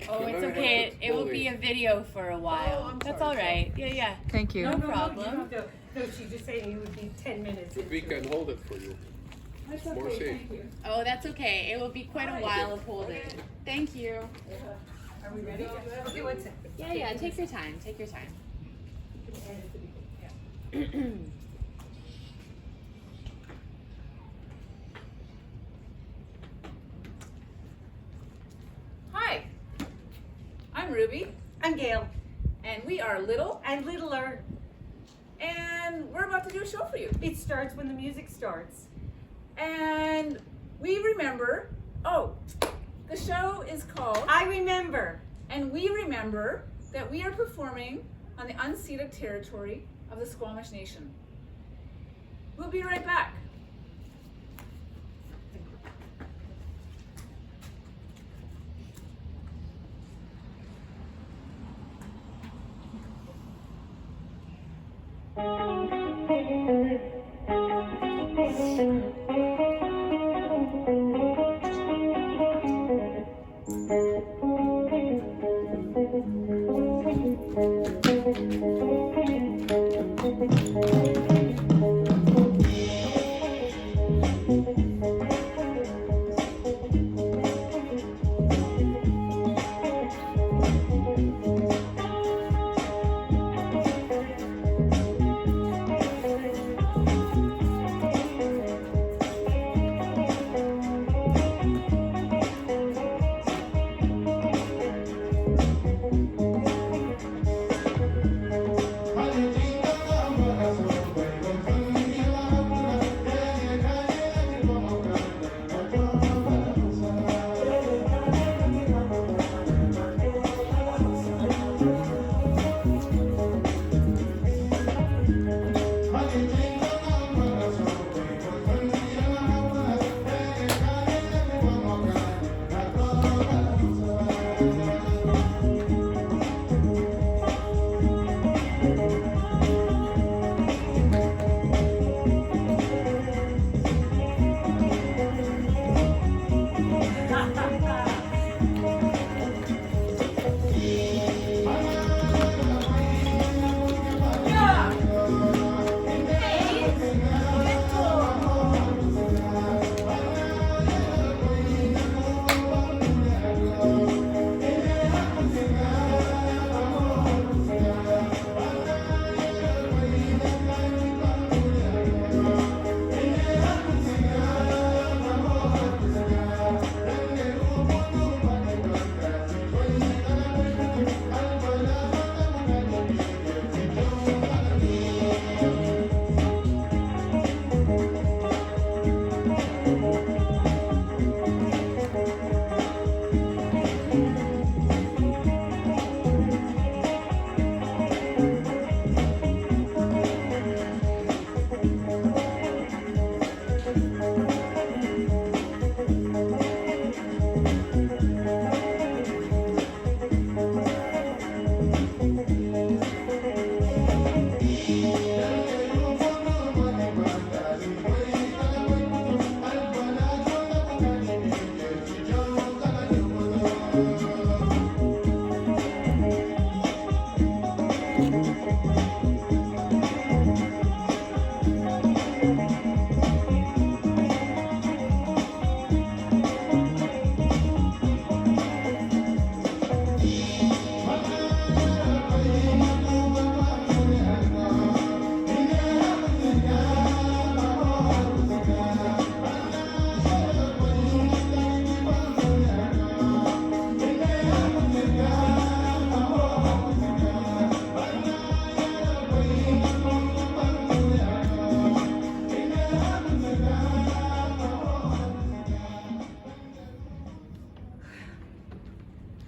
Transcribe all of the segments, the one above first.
Oh, it's okay. It will be a video for a while. I'm That's sorry, all right. Yeah, yeah. Thank you. No You problem. don't have to, no, she's just saying it would be 10 minutes. We can hold it for you. That's more okay, safe. thank you. Oh, that's okay. It will be quite a while of holding. Thank you. Are we ready? Okay, one second. Yeah, yeah. Take your time. Take your time. Hi, I'm Ruby, I'm Gail. and we are Little, And littler. and we're about to do a show for you. It starts when the music starts. And we remember, the show is called, I remember. and we remember that we are performing on the unceded territory of the Squamish Nation. We'll be right back.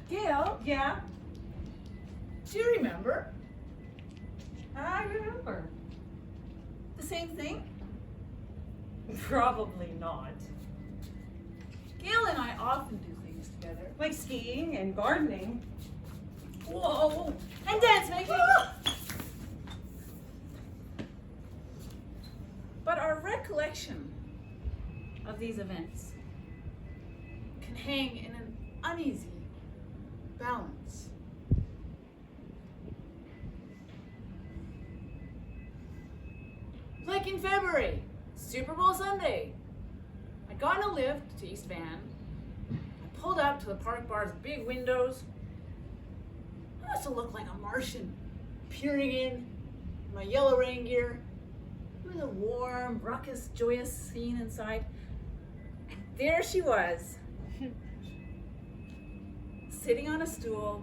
Gail, Yeah, do you remember I remember. the same thing? Probably not. Gail and I often do things together. Like skiing and gardening. Whoa! And dance making. But our recollection of these events can hang in an uneasy balance. Like in February, Super Bowl Sunday. I got in a lift to East Van. I pulled up to the park bar's big windows. I must have looked like a Martian, peering in my yellow rain gear. It was a warm, raucous, joyous scene inside. And there she was, sitting on a stool,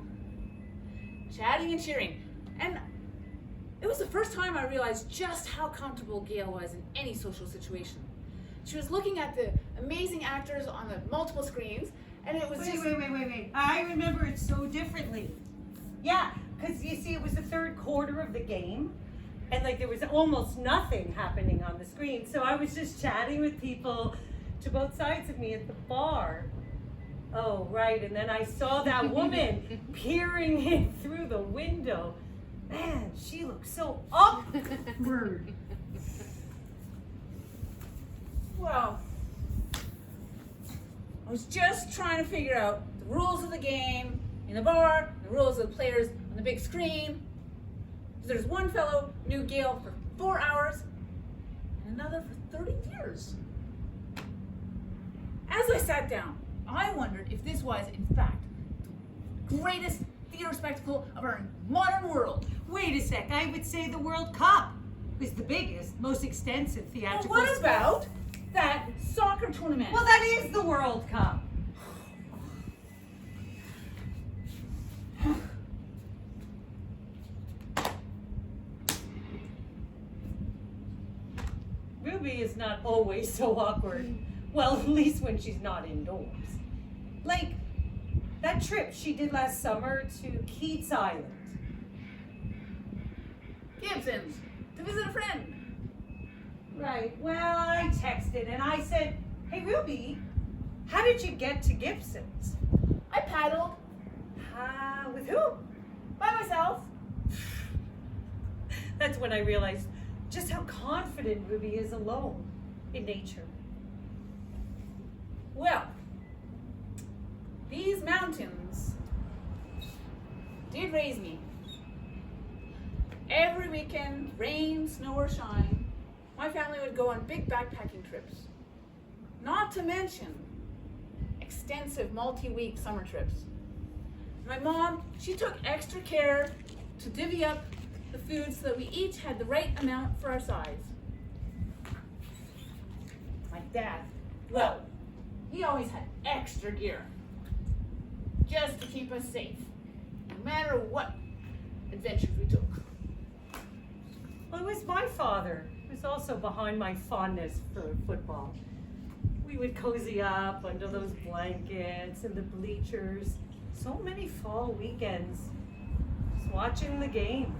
chatting and cheering. And it was the first time I realized just how comfortable Gail was in any social situation. She was looking at the amazing actors on the multiple screens, and it was Wait. I remember it so differently. Yeah, because you see, it was the third quarter of the game, and like there was almost nothing happening on the screen. So I was just chatting with people to both sides of me at the bar. Oh, right, and then I saw that woman peering in through the window. Man, she looked so awkward. Well, I was just trying to figure out the rules of the game in the bar, the rules of the players on the big screen. There's one fellow knew Gail for 4 hours and another for 30 years. As I sat down, I wondered if this was, in fact, the greatest theater spectacle of our modern world. Wait a sec, I would say the World Cup was the biggest, most extensive Well, theatrical what about that soccer tournament? Well, that is the World Cup. Ruby is not always so awkward. Well, at least when she's not indoors. Like that trip she did last summer to Keats Island. Gibson's, to visit a friend. Right. Well, I texted and I said, "Hey, Ruby, how did you get to Gibson's?" I paddled With who? by myself. That's when I realized just how confident Ruby is alone in nature. Well, these mountains did raise me. Every weekend, rain, snow, or shine, my family would go on big backpacking trips. Not to mention extensive multi-week summer trips. My mom, she took extra care to divvy up the food so that we each had the right amount for our size. My dad, well, he always had extra gear just to keep us safe, no matter what adventures we took. Well, it was my father who was also behind my fondness for football. We would cozy up under those blankets and the bleachers. So many fall weekends just watching the game.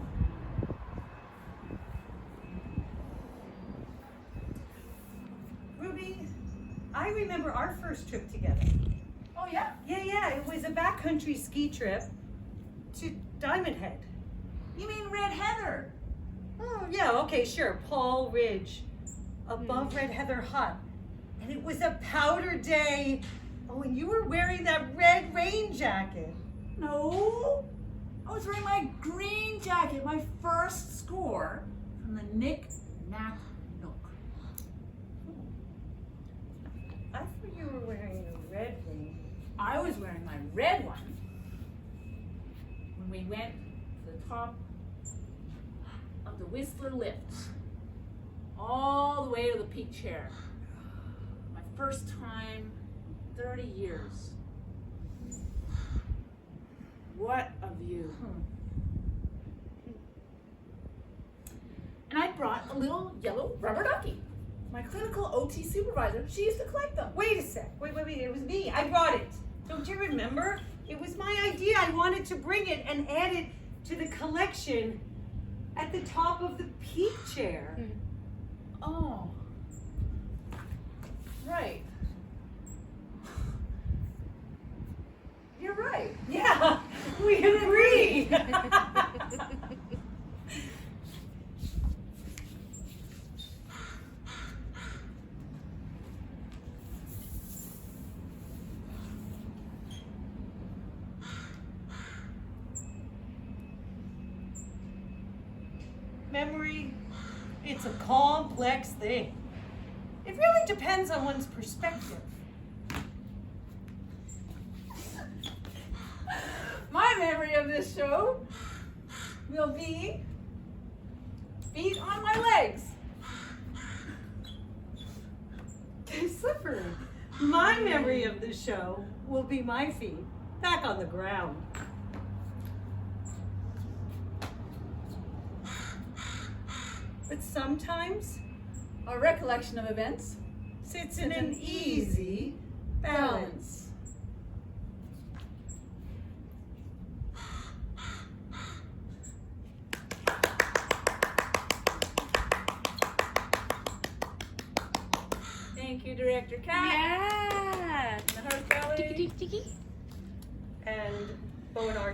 Ruby, I remember our first trip together. Oh yeah? Yeah, it was a backcountry ski trip to Diamond Head. You mean Red Heather? Oh, yeah, okay, sure. Paul Ridge, above Red Heather Hut. And it was a powder day. Oh, and you were wearing that red rain jacket. No, I was wearing my green jacket, my first score from the Knick Knack Nook. I thought you were wearing a red rain. I was wearing my red one when we went to the top of the Whistler lift, all the way to the peak chair. My first time in 30 years. What a view. And I brought a little yellow rubber ducky. My clinical OT supervisor, she used to collect them. Wait a sec. Wait. It was me. I brought it. Don't you remember? It was my idea. I wanted to bring it and add it to the collection at the top of the peak chair. Oh. Right. You're right. Yeah, we agree. Memory, it's a complex thing. It really depends on one's perspective. My memory of this show will be feet on my legs. Slippery. My memory of the show will be my feet back on the ground. But sometimes A recollection of events. sits in an easy balance. Thank you, Director Kat. Yeah. And the Hearth Ballet. Tiki tiki tiki. And Bowen Arts